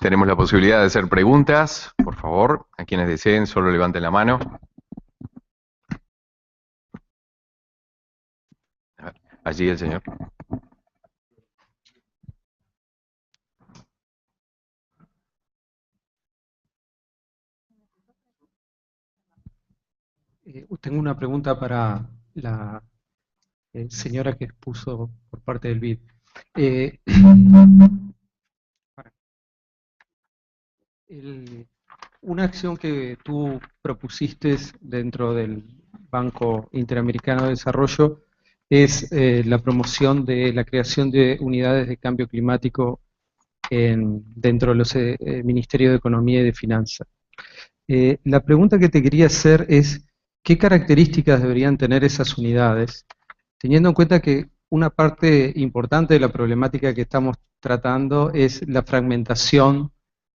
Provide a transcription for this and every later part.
Tenemos la posibilidad de hacer preguntas, por favor, a quienes deseen, solo levanten la mano. A ver, allí el señor. Tengo una pregunta para la señora que expuso por parte del BID. Una acción que tú propusiste dentro del Banco Interamericano de Desarrollo es la promoción de la creación de unidades de cambio climático dentro de los Ministerios de Economía y de Finanzas. La pregunta que te quería hacer es, ¿qué características deberían tener esas unidades? Teniendo en cuenta que una parte importante de la problemática que estamos tratando es la fragmentación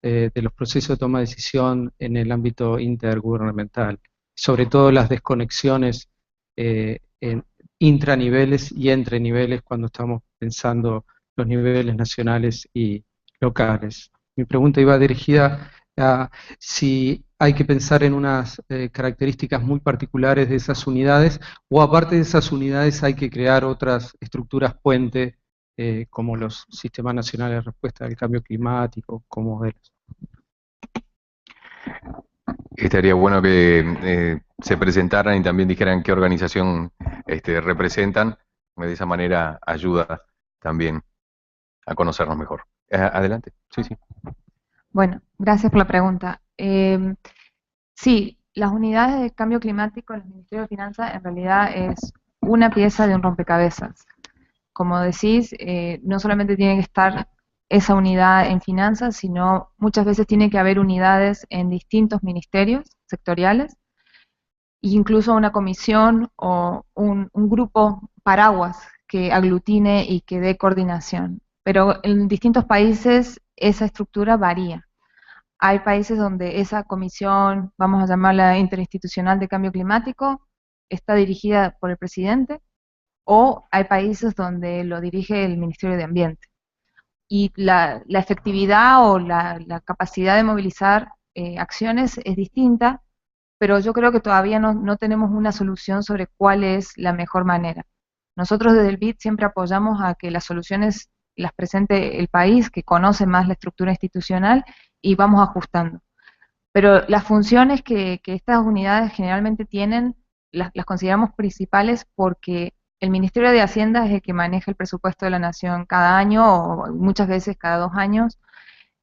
de los procesos de toma de decisión en el ámbito intergubernamental, sobre todo las desconexiones en intraniveles y entre niveles cuando estamos pensando los niveles nacionales y locales. Mi pregunta iba dirigida a si hay que pensar en unas características muy particulares de esas unidades, o aparte de esas unidades hay que crear otras estructuras puente, como los sistemas nacionales de respuesta al cambio climático, como modelos. Estaría bueno que se presentaran y también dijeran qué organización representan. De esa manera ayuda también a conocernos mejor. Adelante. Sí, sí. Bueno, gracias por la pregunta. Sí, las unidades de cambio climático en el Ministerio de Finanzas en realidad es una pieza de un rompecabezas. Como decís, no solamente tiene que estar esa unidad en finanzas, sino muchas veces tiene que haber unidades en distintos ministerios sectoriales, e incluso una comisión o un grupo paraguas que aglutine y que dé coordinación. Pero en distintos países esa estructura varía. Hay países donde esa comisión, vamos a llamarla interinstitucional de cambio climático, está dirigida por el presidente, o hay países donde lo dirige el Ministerio de Ambiente. Y la efectividad o la capacidad de movilizar acciones es distinta, pero yo creo que todavía no tenemos una solución sobre cuál es la mejor manera. Nosotros desde el BID siempre apoyamos a que las soluciones las presente el país, que conoce más la estructura institucional, y vamos ajustando. Pero las funciones que estas unidades generalmente tienen, las consideramos principales porque el Ministerio de Hacienda es el que maneja el presupuesto de la Nación cada año, o muchas veces cada 2 años,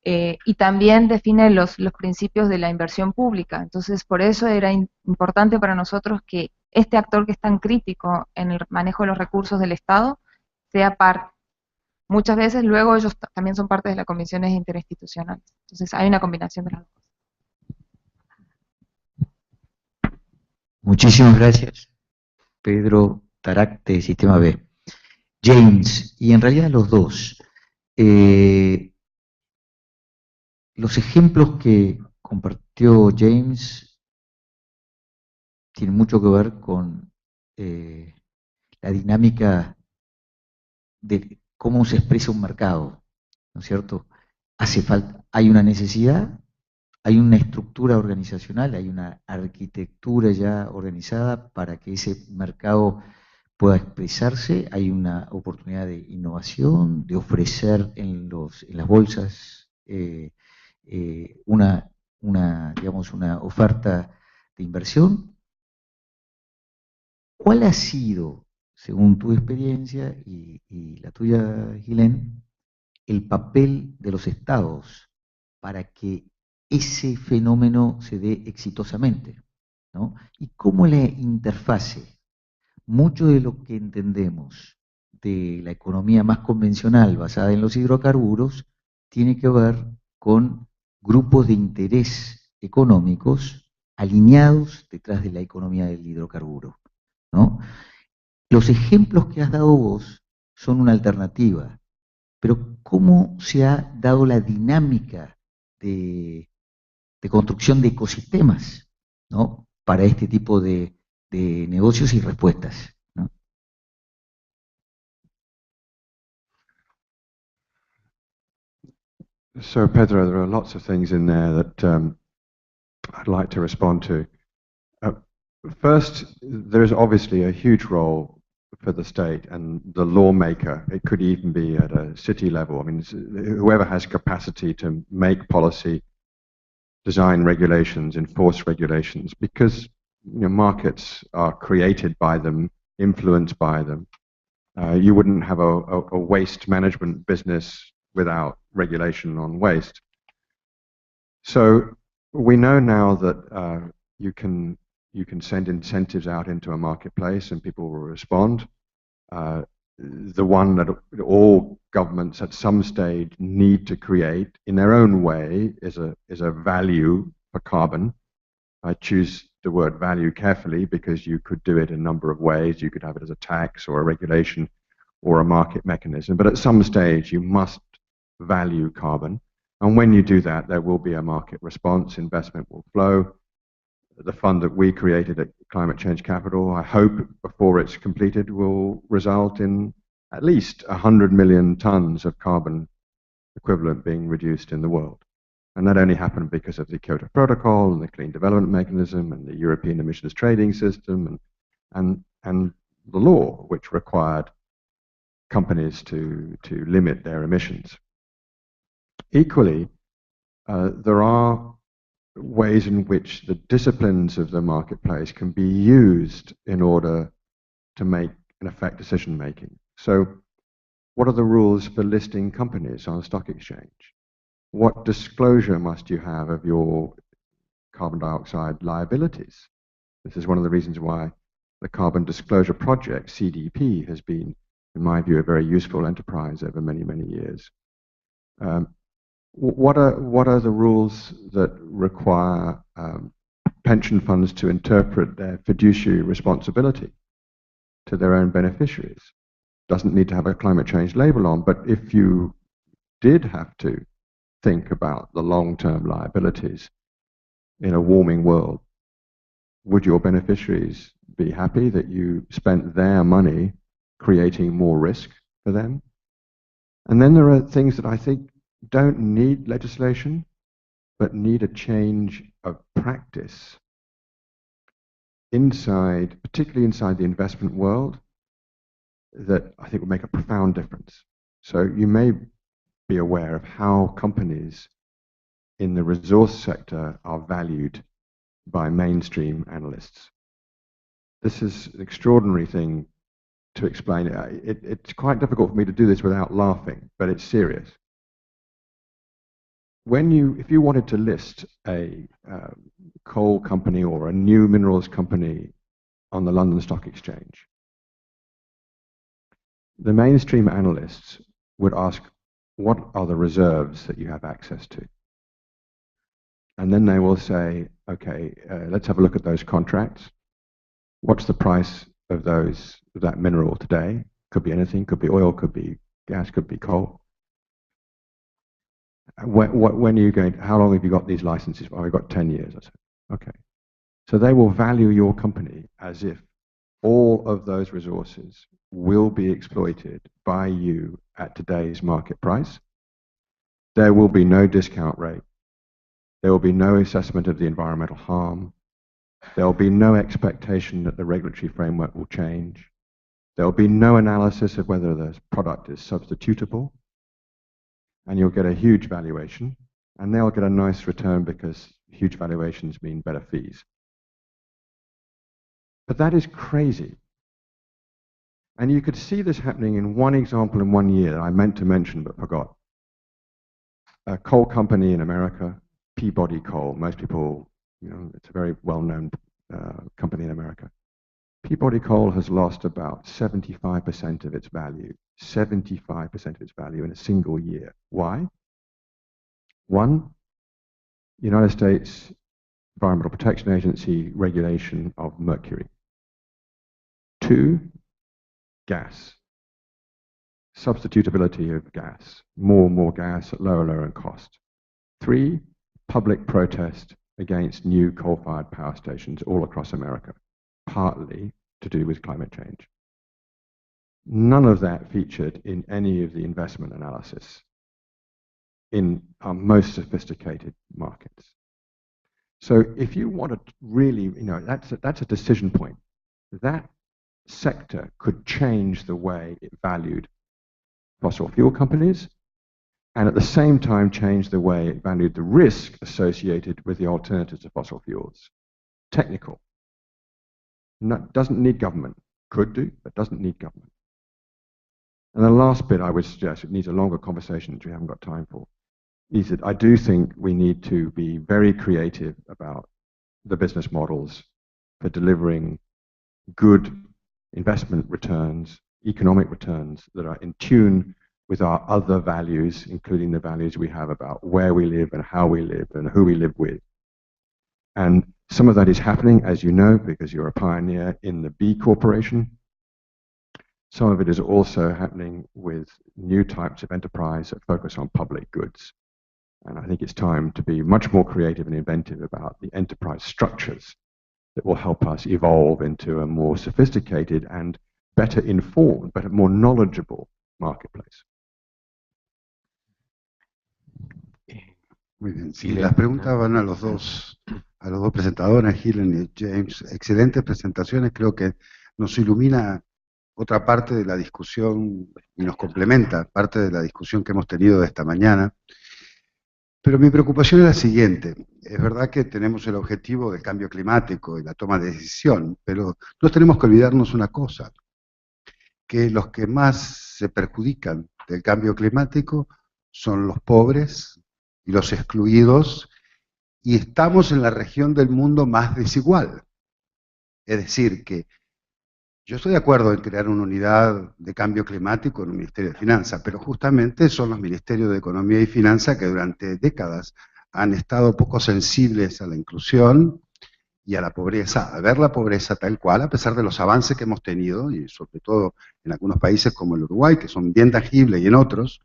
y también define los principios de la inversión pública. Entonces, por eso era importante para nosotros que este actor que es tan crítico en el manejo de los recursos del Estado sea parte. Muchas veces luego ellos también son parte de las comisiones interinstitucionales. Entonces, hay una combinación de las dos. Muchísimas gracias, Pedro Tarac, de Sistema B. James, y en realidad los dos. Los ejemplos que compartió James tienen mucho que ver con la dinámica de cómo se expresa un mercado, ¿no es cierto? Hace falta, hay una necesidad, hay una estructura organizacional, hay una arquitectura ya organizada para que ese mercado pueda expresarse, hay una oportunidad de innovación, de ofrecer en las bolsas digamos, una oferta de inversión. ¿Cuál ha sido, según tu experiencia y la tuya, Hilen, el papel de los estados para que ese fenómeno se dé exitosamente, ¿no? Y cómo la interfase, mucho de lo que entendemos de la economía más convencional basada en los hidrocarburos tiene que ver con grupos de interés económicos alineados detrás de la economía del hidrocarburo, ¿no? Los ejemplos que has dado vos son una alternativa, pero ¿cómo se ha dado la dinámica de construcción de ecosistemas, ¿no?, para este tipo de negocios y respuestas, ¿no? So, Pedro, there are lots of things in there that I'd like to respond to. Uh, First, there is obviously a huge role for the state and the lawmaker. It could even be at a city level. I mean, whoever has capacity to make policy, design regulations, enforce regulations, because markets are created by them, influenced by them. You wouldn't have a waste management business without regulation on waste. So we know now that you can send incentives out into a marketplace and people will respond. The one that all governments at some stage need to create in their own way is a value for carbon. I choose the word value carefully because you could do it in a number of ways. You could have it as a tax or a regulation or a market mechanism. But at some stage, you must value carbon. And when you do that, there will be a market response. Investment will flow. The fund that we created at Climate Change Capital, I hope before it's completed, will result in at least 100 million tons of carbon equivalent being reduced in the world. And that only happened because of the Kyoto Protocol and the Clean Development Mechanism and the European Emissions Trading System and the law, which required companies to limit their emissions. Equally, there are ways in which the disciplines of the marketplace can be used in order to make and affect decision making. So what are the rules for listing companies on a stock exchange? What disclosure must you have of your carbon dioxide liabilities? This is one of the reasons why the Carbon Disclosure Project, CDP, has been, in my view, a very useful enterprise over many, many years. What are the rules that require pension funds to interpret their fiduciary responsibility to their own beneficiaries? Doesn't need to have a climate change label on, but if you did have to think about the long-term liabilities in a warming world, would your beneficiaries be happy that you spent their money creating more risk for them? And then there are things that I think don't need legislation, but need a change of practice inside, particularly inside the investment world, that I think would make a profound difference. So you may be aware of how companies in the resource sector are valued by mainstream analysts. This is an extraordinary thing to explain. It's quite difficult for me to do this without laughing, but it's serious. If you wanted to list a coal company or a new minerals company on the London Stock Exchange, the mainstream analysts would ask, what are the reserves that you have access to? And then they will say, okay, let's have a look at those contracts. What's the price of that mineral today? Could be anything, could be oil, could be gas, could be coal. When are you going? How long have you got these licenses? Well, I've got 10 years. I said, okay. So they will value your company as if all of those resources will be exploited by you at today's market price. There will be no discount rate. There will be no assessment of the environmental harm. There will be no expectation that the regulatory framework will change. There will be no analysis of whether the product is substitutable. And you'll get a huge valuation. And they'll get a nice return because huge valuations mean better fees. But that is crazy. And you could see this happening in one example in 1 year that I meant to mention but forgot. A coal company in America, Peabody Coal. Most people, it's a very well-known company in America. Peabody Coal has lost about 75% of its value, 75% of its value in a single year. Why? One, United States Environmental Protection Agency regulation of mercury. Two, gas. Substitutability of gas. More and more gas at lower cost. Three, public protest against new coal-fired power stations all across America, partly to do with climate change. None of that featured in any of the investment analysis. in our most sophisticated markets. So if you want to really, that's a decision point. That sector could change the way it valued fossil fuel companies, and at the same time change the way it valued the risk associated with the alternatives to fossil fuels. Technical. Doesn't need government. Could do, but doesn't need government. And the last bit I would suggest, it needs a longer conversation which we haven't got time for, is that I do think we need to be very creative about the business models for delivering good investment returns, economic returns that are in tune with our other values, including the values we have about where we live and how we live and who we live with. And some of that is happening, as you know, because you're a pioneer in the B Corporation. Some of it is also happening with new types of enterprise that focus on public goods. And I think it's time to be much more creative and inventive about the enterprise structures that will help us evolve into a more sophisticated and better informed, but a more knowledgeable marketplace. Muy bien. Sí, las preguntas van a los dos presentadores, Hilen y James. Excelentes presentaciones, creo que nos ilumina otra parte de la discusión y nos complementa parte de la discusión que hemos tenido de esta mañana. Pero mi preocupación es la siguiente. Es verdad que tenemos el objetivo del cambio climático y la toma de decisión, pero no tenemos que olvidarnos una cosa, que los que más se perjudican del cambio climático son los pobres y los excluidos, y estamos en la región del mundo más desigual. Es decir, que yo estoy de acuerdo en crear una unidad de cambio climático en un Ministerio de Finanzas, pero justamente son los Ministerios de Economía y Finanzas que durante décadas han estado poco sensibles a la inclusión y a la pobreza, a ver la pobreza tal cual, a pesar de los avances que hemos tenido, y sobre todo en algunos países como el Uruguay, que son bien tangibles, y en otros,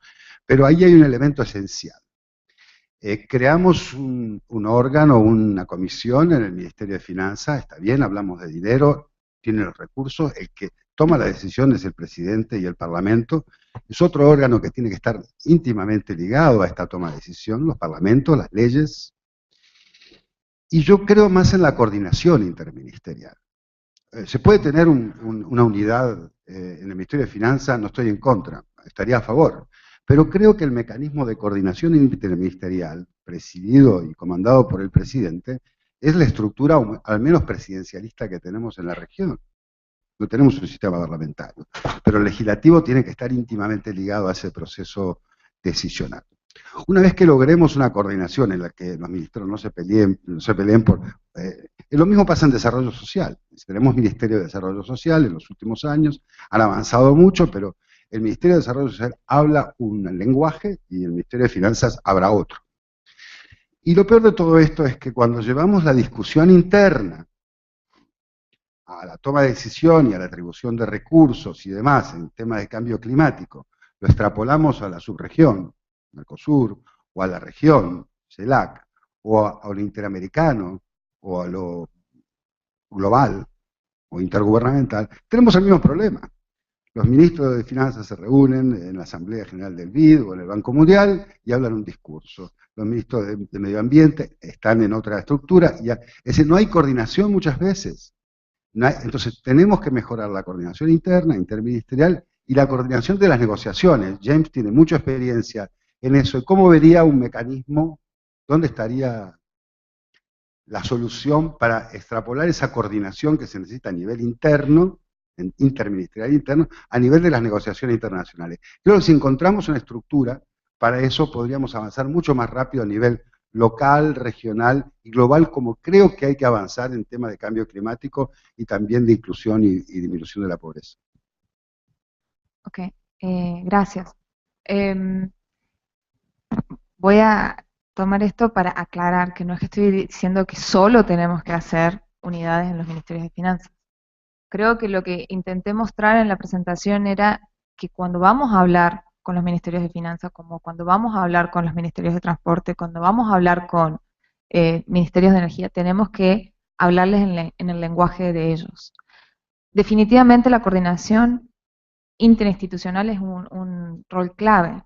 pero ahí hay un elemento esencial. Creamos un órgano, una comisión en el Ministerio de Finanzas, está bien, hablamos de dinero, tiene los recursos, el que toma la decisión es el Presidente y el Parlamento, es otro órgano que tiene que estar íntimamente ligado a esta toma de decisión, los parlamentos, las leyes, y yo creo más en la coordinación interministerial. Se puede tener una unidad en el Ministerio de Finanzas, no estoy en contra, estaría a favor, pero creo que el mecanismo de coordinación interministerial, presidido y comandado por el Presidente, es la estructura, al menos presidencialista, que tenemos en la región. No tenemos un sistema parlamentario, pero el legislativo tiene que estar íntimamente ligado a ese proceso decisional. Una vez que logremos una coordinación en la que los ministros no se peleen por... lo mismo pasa en desarrollo social. Tenemos Ministerio de Desarrollo Social en los últimos años, han avanzado mucho, pero el Ministerio de Desarrollo Social habla un lenguaje y el Ministerio de Finanzas habla otro. Y lo peor de todo esto es que cuando llevamos la discusión interna a la toma de decisión y a la atribución de recursos y demás en temas de cambio climático, lo extrapolamos a la subregión, Mercosur, o a la región, CELAC, o a lo interamericano, o a lo global, o intergubernamental, tenemos el mismo problema. Los ministros de Finanzas se reúnen en la Asamblea General del BID o en el Banco Mundial y hablan un discurso. Los ministros de Medio Ambiente están en otra estructura. Es decir, no hay coordinación muchas veces. Entonces tenemos que mejorar la coordinación interna, interministerial, y la coordinación de las negociaciones. James tiene mucha experiencia en eso. ¿Cómo vería un mecanismo? ¿Dónde estaría la solución para extrapolar esa coordinación que se necesita a nivel interno, interministerial interno, a nivel de las negociaciones internacionales? Creo que si encontramos una estructura, para eso podríamos avanzar mucho más rápido a nivel local, regional y global, como creo que hay que avanzar en temas de cambio climático y también de inclusión y disminución de la pobreza. Ok, gracias. Voy a tomar esto para aclarar que no es que estoy diciendo que solo tenemos que hacer unidades en los ministerios de finanzas. Creo que lo que intenté mostrar en la presentación era que cuando vamos a hablar con los ministerios de finanzas, como cuando vamos a hablar con los ministerios de transporte, cuando vamos a hablar con ministerios de energía, tenemos que hablarles en el lenguaje de ellos. Definitivamente la coordinación interinstitucional es un rol clave.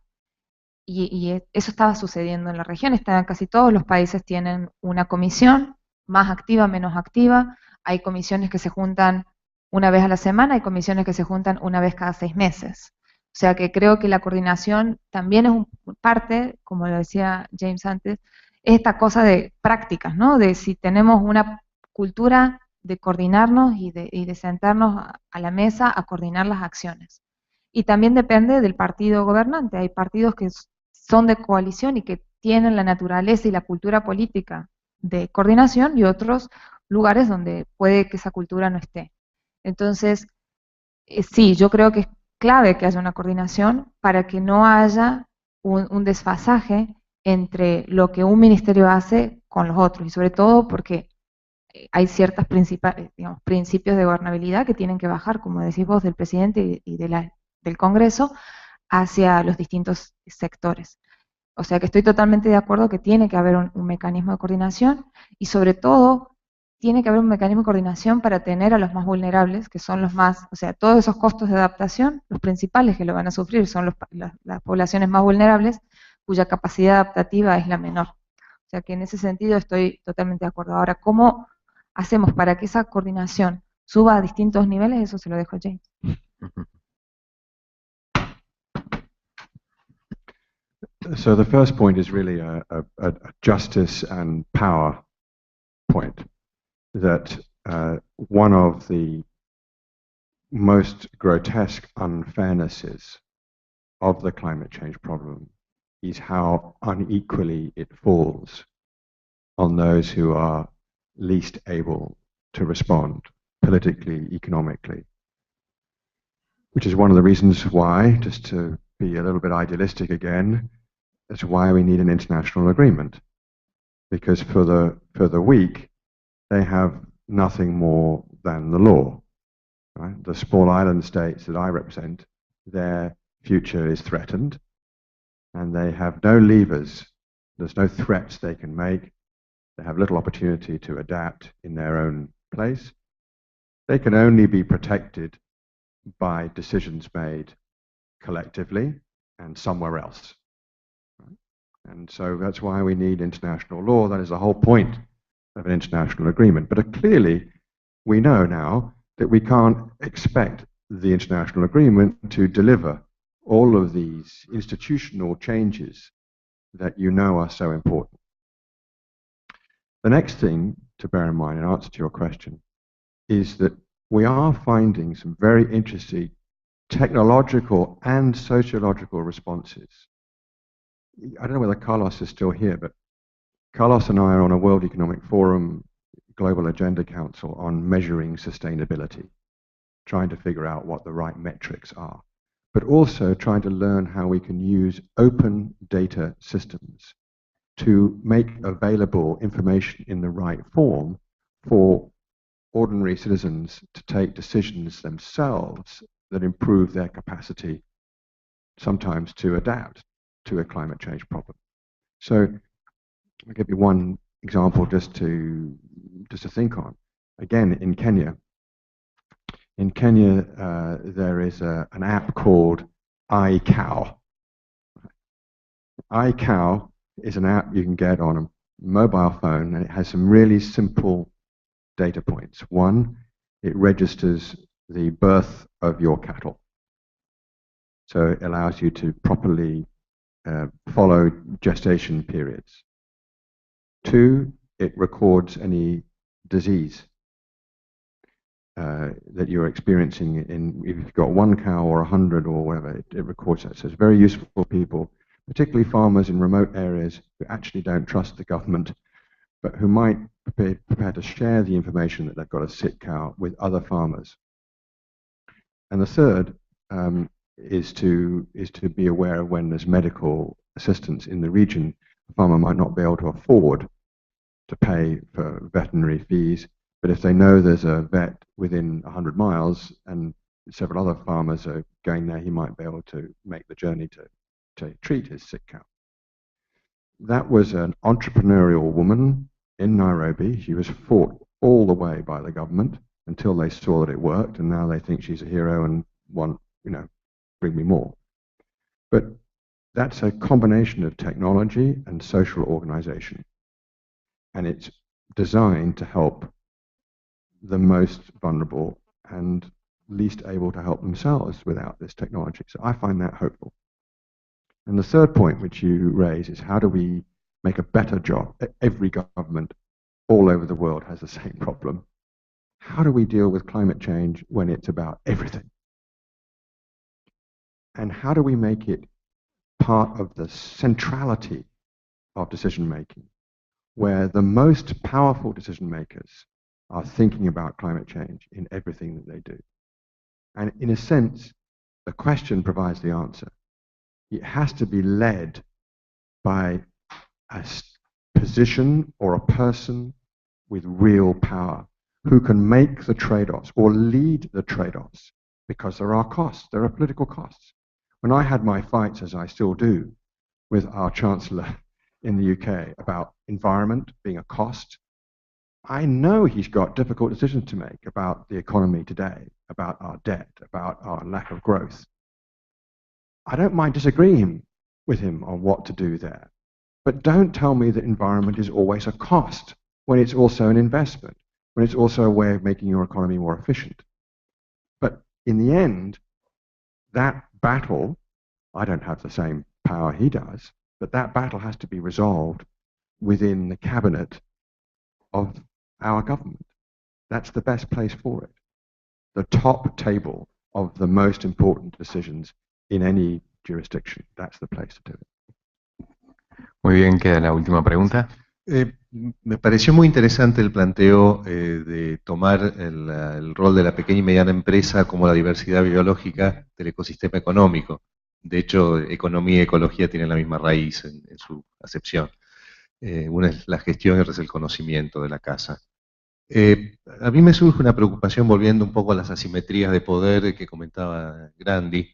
eso estaba sucediendo en la región. Casi todos los países tienen una comisión, más activa, menos activa. Hay comisiones que se juntan una vez a la semana, hay comisiones que se juntan una vez cada 6 meses. O sea que creo que la coordinación también es parte, como lo decía James antes, esta cosa de prácticas, ¿no? De si tenemos una cultura de coordinarnos y de sentarnos a la mesa a coordinar las acciones. Y también depende del partido gobernante. Hay partidos que son de coalición y que tienen la naturaleza y la cultura política de coordinación y otros lugares donde puede que esa cultura no esté. Entonces, sí, yo creo que es clave que haya una coordinación para que no haya un desfasaje entre lo que un ministerio hace con los otros, y sobre todo porque hay ciertos principios de gobernabilidad que tienen que bajar, como decís vos, del presidente y del Congreso hacia los distintos sectores. O sea que estoy totalmente de acuerdo que tiene que haber un mecanismo de coordinación y sobre todo tiene que haber un mecanismo de coordinación para tener a los más vulnerables, que son los más, o sea, todos esos costos de adaptación, los principales que lo van a sufrir son las poblaciones más vulnerables, cuya capacidad adaptativa es la menor. O sea que en ese sentido estoy totalmente de acuerdo. Ahora, ¿cómo hacemos para que esa coordinación suba a distintos niveles? Eso se lo dejo a James. So the first point is really a justice and power point, that one of the most grotesque unfairnesses of the climate change problem is how unequally it falls on those who are least able to respond politically, economically, which is one of the reasons why, just to be a little bit idealistic again, that's why we need an international agreement. Because for the weak, they have nothing more than the law. Right? The small island states that I represent, their future is threatened, and they have no levers. There's no threats they can make. They have little opportunity to adapt in their own place. They can only be protected by decisions made collectively and somewhere else. Right? And so that's why we need international law. That is the whole point of an international agreement. But clearly, we know now that we can't expect the international agreement to deliver all of these institutional changes that you know are so important. The next thing to bear in mind in answer to your question is that we are finding some very interesting technological and sociological responses. I don't know whether Carlos is still here, but Carlos and I are on a World Economic Forum Global Agenda Council on measuring sustainability, trying to figure out what the right metrics are, but also trying to learn how we can use open data systems to make available information in the right form for ordinary citizens to take decisions themselves that improve their capacity sometimes to adapt to a climate change problem. So I'll give you one example just to think on. Again, in Kenya, there is an app called iCow. iCow is an app you can get on a mobile phone, and it has some really simple data points. One, it registers the birth of your cattle. So it allows you to properly follow gestation periods. Two, it records any disease that you're experiencing if you've got one cow or 100 or whatever, it records that. So it's very useful for people, particularly farmers in remote areas who actually don't trust the government, but who might be prepared to share the information that they've got a sick cow with other farmers. And the third is to be aware of when there's medical assistance in the region. The farmer might not be able to afford to pay for veterinary fees, but if they know there's a vet within 100 miles and several other farmers are going there, he might be able to make the journey to treat his sick cow. That was an entrepreneurial woman in Nairobi. She was fought all the way by the government until they saw that it worked, and now they think she's a hero and want, bring me more. But That's a combination of technology and social organization. And it's designed to help the most vulnerable and least able to help themselves without this technology. So I find that hopeful. And the third point which you raise is how do we make a better job? Every government all over the world has the same problem. How do we deal with climate change when it's about everything? And how do we make it part of the centrality of decision making, where the most powerful decision makers are thinking about climate change in everything that they do? And in a sense, the question provides the answer. It has to be led by a position or a person with real power who can make the trade-offs or lead the trade-offs, because there are costs, there are political costs. When I had my fights, as I still do, with our Chancellor in the UK about environment being a cost, I know he's got difficult decisions to make about the economy today, about our debt, about our lack of growth. I don't mind disagreeing with him on what to do there. But don't tell me that environment is always a cost when it's also an investment, when it's also a way of making your economy more efficient. But in the end, that battle, I don't have the same power he does, but that battle has to be resolved within the cabinet of our government. That's the best place for it. The top table of the most important decisions in any jurisdiction. That's the place to do it. Muy bien, queda la última pregunta. Me pareció muy interesante el planteo de tomar el rol de la pequeña y mediana empresa como la diversidad biológica del ecosistema económico. De hecho, economía y ecología tienen la misma raíz en su acepción. Una es la gestión y otra es el conocimiento de la casa. A mí me surge una preocupación volviendo un poco a las asimetrías de poder que comentaba Grandi,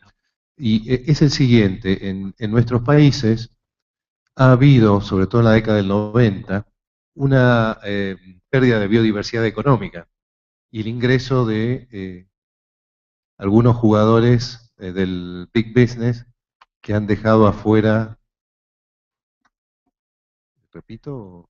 y es el siguiente: en nuestros países ha habido, sobre todo en la década del 90, una pérdida de biodiversidad económica y el ingreso de algunos jugadores del big business que han dejado afuera, repito,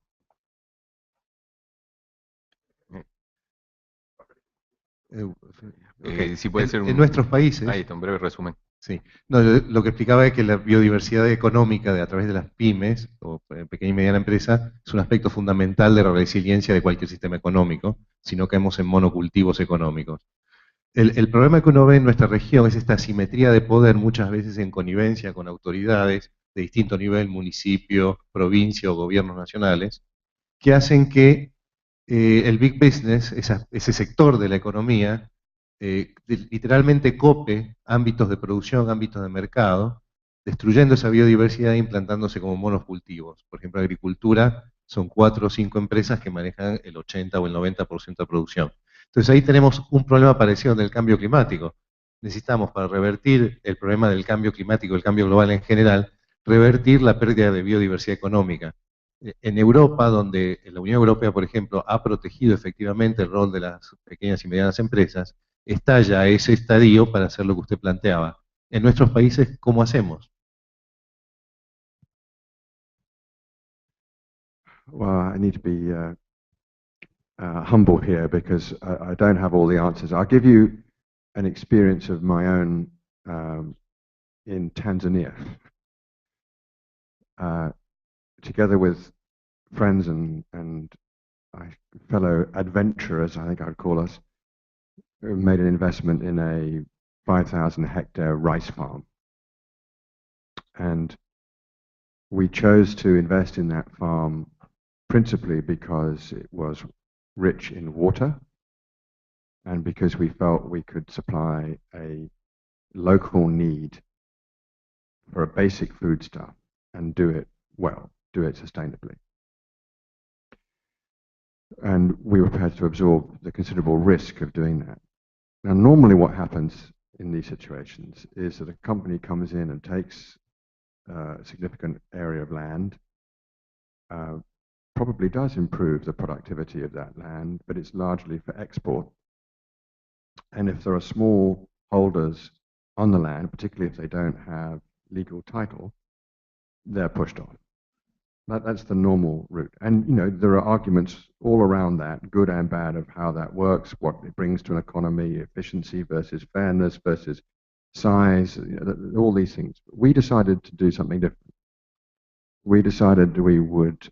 Si puede ser en nuestros países. Ahí está, un breve resumen. Sí, no, lo que explicaba es que la biodiversidad económica a través de las pymes, o pequeña y mediana empresa, es un aspecto fundamental de la resiliencia de cualquier sistema económico, si no caemos en monocultivos económicos. El problema que uno ve en nuestra región es esta asimetría de poder, muchas veces en connivencia con autoridades de distinto nivel, municipio, provincia o gobiernos nacionales, que hacen que el big business, ese sector de la economía, literalmente cope ámbitos de producción, ámbitos de mercado, destruyendo esa biodiversidad e implantándose como monocultivos. Por ejemplo, agricultura son 4 o 5 empresas que manejan el 80 o el 90% de producción. Entonces ahí tenemos un problema parecido del cambio climático. Necesitamos, para revertir el problema del cambio climático, el cambio global en general, revertir la pérdida de biodiversidad económica. En Europa, donde la Unión Europea, por ejemplo, ha protegido efectivamente el rol de las pequeñas y medianas empresas, está ya ese estadio para hacer lo que usted planteaba. En nuestros países, ¿cómo hacemos? Well, I need to be humble here because I don't have all the answers. I'll give you an experience of my own in Tanzania. Together with friends and fellow adventurers, I think I'd call us, we made an investment in a 5,000 hectare rice farm. And we chose to invest in that farm principally because it was rich in water and because we felt we could supply a local need for a basic foodstuff and do it well, do it sustainably. And we were prepared to absorb the considerable risk of doing that. Now, normally what happens in these situations is that a company comes in and takes a significant area of land, probably does improve the productivity of that land, but it's largely for export. And if there are small holders on the land, particularly if they don't have legal title, they're pushed off. That's the normal route. And, you know, there are arguments all around that, good and bad, of how that works, what it brings to an economy, efficiency versus fairness versus size, you know, all these things. We decided to do something different. We decided we would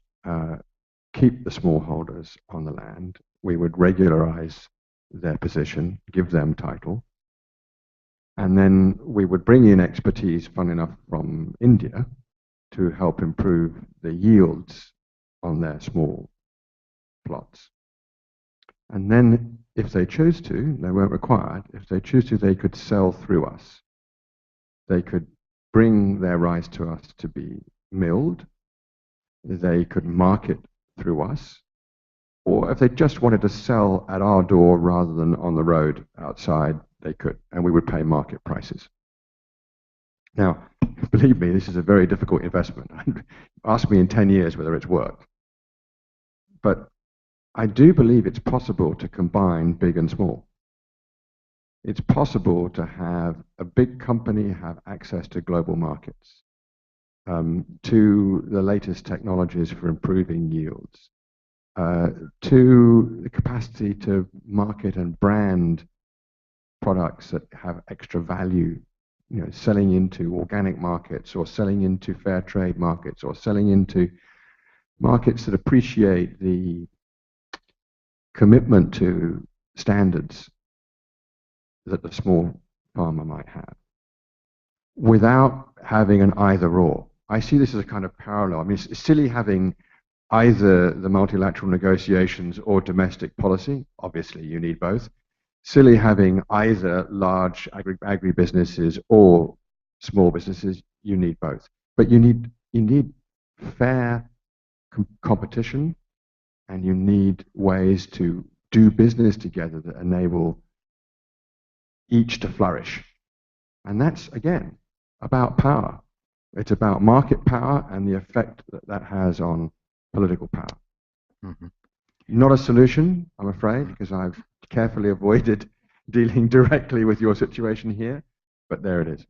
keep the smallholders on the land. We would regularize their position, give them title, and then we would bring in expertise, fun enough, from India to help improve the yields on their small plots. And then, if they chose to, they weren't required, if they choose to, they could sell through us. They could bring their rice to us to be milled. They could market through us. Or if they just wanted to sell at our door rather than on the road outside, they could, and we would pay market prices. Now, believe me, this is a very difficult investment. Ask me in 10 years whether it's worked. But I do believe it's possible to combine big and small. It's possible to have a big company have access to global markets, to the latest technologies for improving yields, to the capacity to market and brand products that have extra value, you know, selling into organic markets or selling into fair trade markets or selling into markets that appreciate the commitment to standards that the small farmer might have, without having an either or. I see this as a kind of parallel. I mean, it's silly having either the multilateral negotiations or domestic policy. Obviously, you need both. Silly having either large agribusinesses or small businesses. You need both. But you need fair competition, and you need ways to do business together that enable each to flourish. And that's, again, about power. It's about market power and the effect that that has on political power. Mm-hmm. Not a solution, I'm afraid, because I've carefully avoided dealing directly with your situation here, but there it is.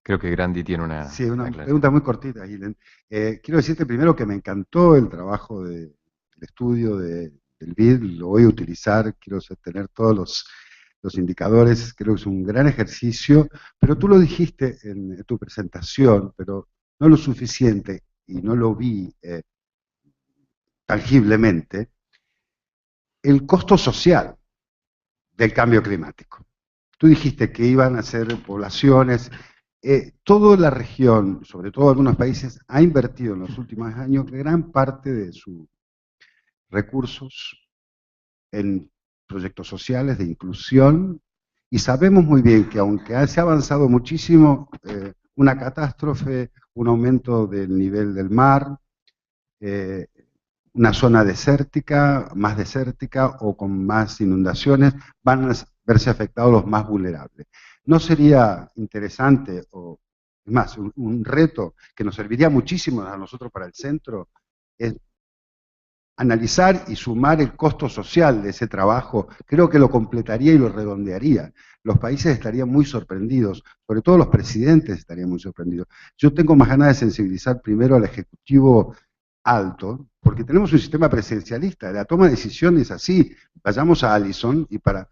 Creo que Grandi tiene una... Sí, una pregunta muy cortita, Hilen. Quiero decirte primero que me encantó el trabajo del estudio del BID, lo voy a utilizar, quiero tener todos los indicadores, creo que es un gran ejercicio, pero tú lo dijiste en tu presentación, pero no lo suficiente, y no lo vi tangiblemente, el costo social del cambio climático. Tú dijiste que iban a ser poblaciones, toda la región, sobre todo algunos países, ha invertido en los últimos años gran parte de sus recursos en proyectos sociales de inclusión, y sabemos muy bien que aunque se ha avanzado muchísimo, una catástrofe, un aumento del nivel del mar, una zona desértica, más desértica o con más inundaciones, van a verse afectados los más vulnerables. ¿No sería interesante, o es más, un reto que nos serviría muchísimo a nosotros para el centro, es analizar y sumar el costo social de ese trabajo? Creo que lo completaría y lo redondearía. Los países estarían muy sorprendidos, sobre todo los presidentes estarían muy sorprendidos. Yo tengo más ganas de sensibilizar primero al Ejecutivo alto, porque tenemos un sistema presidencialista, la toma de decisiones así. Vayamos a Allison y para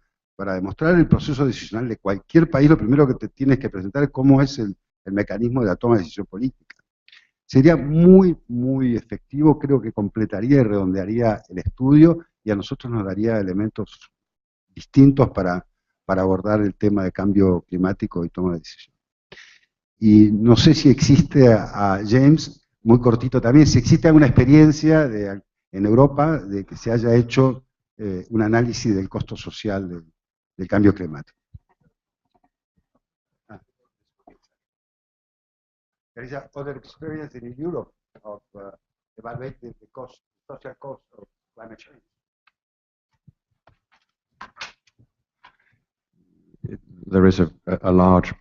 demostrar el proceso decisional de cualquier país, lo primero que te tienes que presentar es cómo es el mecanismo de la toma de decisión política. Sería muy, muy efectivo, creo que completaría y redondearía el estudio y a nosotros nos daría elementos distintos para abordar el tema de cambio climático y toma de decisión. Y no sé si existe a James, muy cortito también, si existe alguna experiencia en Europa de que se haya hecho un análisis del costo social del cambio climático. There is other experience in Europe of evaluating the cost, social cost of climate change. There is a large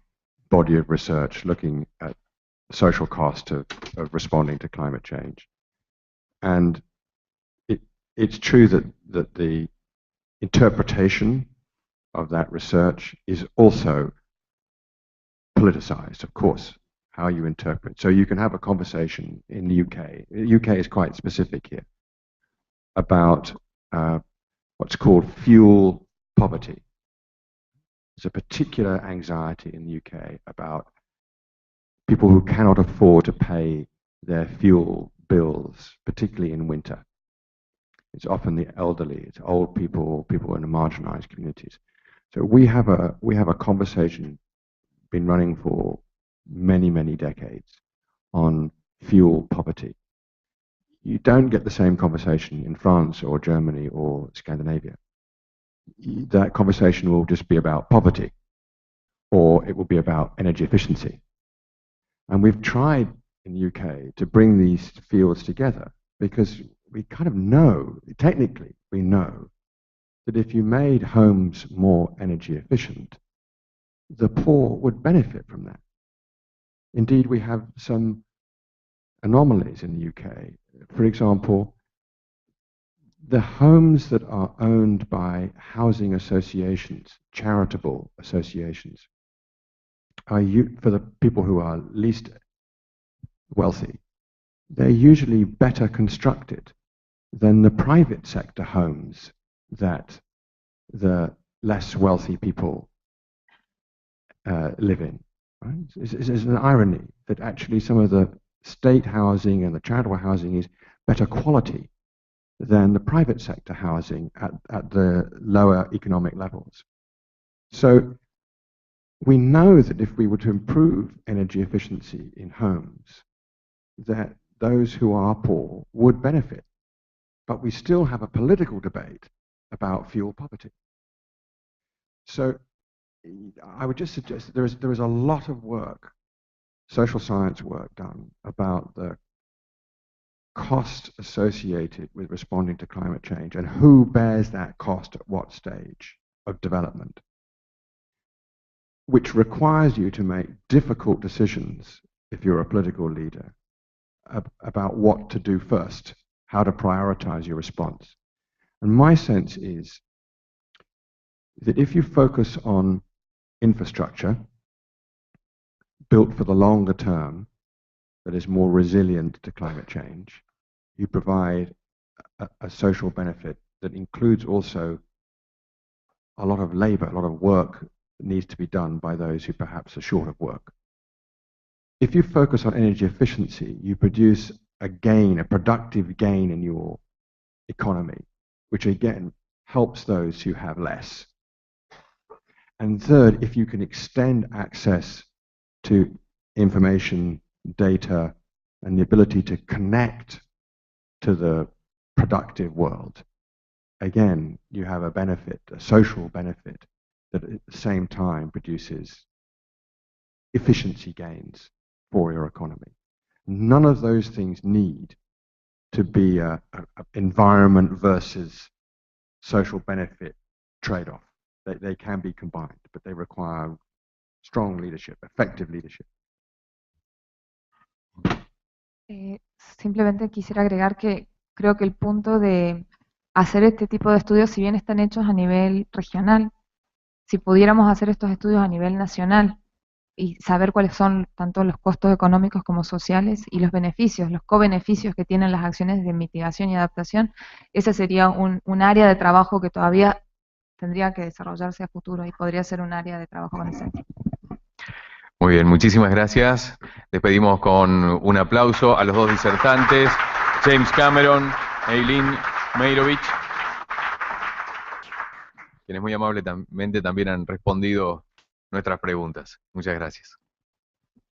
body of research looking at the social cost of responding to climate change. And it's true that the interpretation of that research is also politicized, of course. how you interpret. So you can have a conversation in the UK. The UK is quite specific here about what's called fuel poverty. There's a particular anxiety in the UK about people who cannot afford to pay their fuel bills, particularly in winter. It's often the elderly, it's old people, people in the marginalized communities. So we have a conversation been running for many, many decades on fuel poverty. You don't get the same conversation in France or Germany or Scandinavia. That conversation will just be about poverty, or it will be about energy efficiency. And we've tried in the UK to bring these fields together because we kind of know, technically we know, that if you made homes more energy efficient, the poor would benefit from that. Indeed, we have some anomalies in the UK. For example, the homes that are owned by housing associations, charitable associations, are for the people who are least wealthy, they're usually better constructed than the private sector homes that the less wealthy people live in. Right? It's an irony that actually some of the state housing and the charitable housing is better quality than the private sector housing at the lower economic levels. So we know that if we were to improve energy efficiency in homes, that those who are poor would benefit. But we still have a political debate about fuel poverty. So I would just suggest that there is a lot of work, social science work done about the cost associated with responding to climate change and who bears that cost at what stage of development, which requires you to make difficult decisions if you're a political leader about what to do first, how to prioritize your response. And my sense is that if you focus on infrastructure built for the longer term that is more resilient to climate change, you provide a social benefit that includes also a lot of labor, a lot of work that needs to be done by those who perhaps are short of work. If you focus on energy efficiency, you produce a gain, a productive gain in your economy, which again helps those who have less. And third, if you can extend access to information, data, and the ability to connect to the productive world, again, you have a benefit, a social benefit, that at the same time produces efficiency gains for your economy. None of those things need to be an environment versus social benefit trade-off. They can be combined, but they require strong leadership, effective leadership. Simplemente quisiera agregar que creo que el punto de hacer este tipo de estudios, si bien están hechos a nivel regional, si pudiéramos hacer estos estudios a nivel nacional y saber cuáles son tanto los costos económicos como sociales y los beneficios, los co-beneficios que tienen las acciones de mitigación y adaptación, ese sería un área de trabajo que todavía tendría que desarrollarse a futuro y podría ser un área de trabajo con ese. Muy bien, muchísimas gracias. Despedimos con un aplauso a los dos disertantes, James Cameron e Hilen Meirovich, quienes muy amablemente también han respondido nuestras preguntas. Muchas gracias.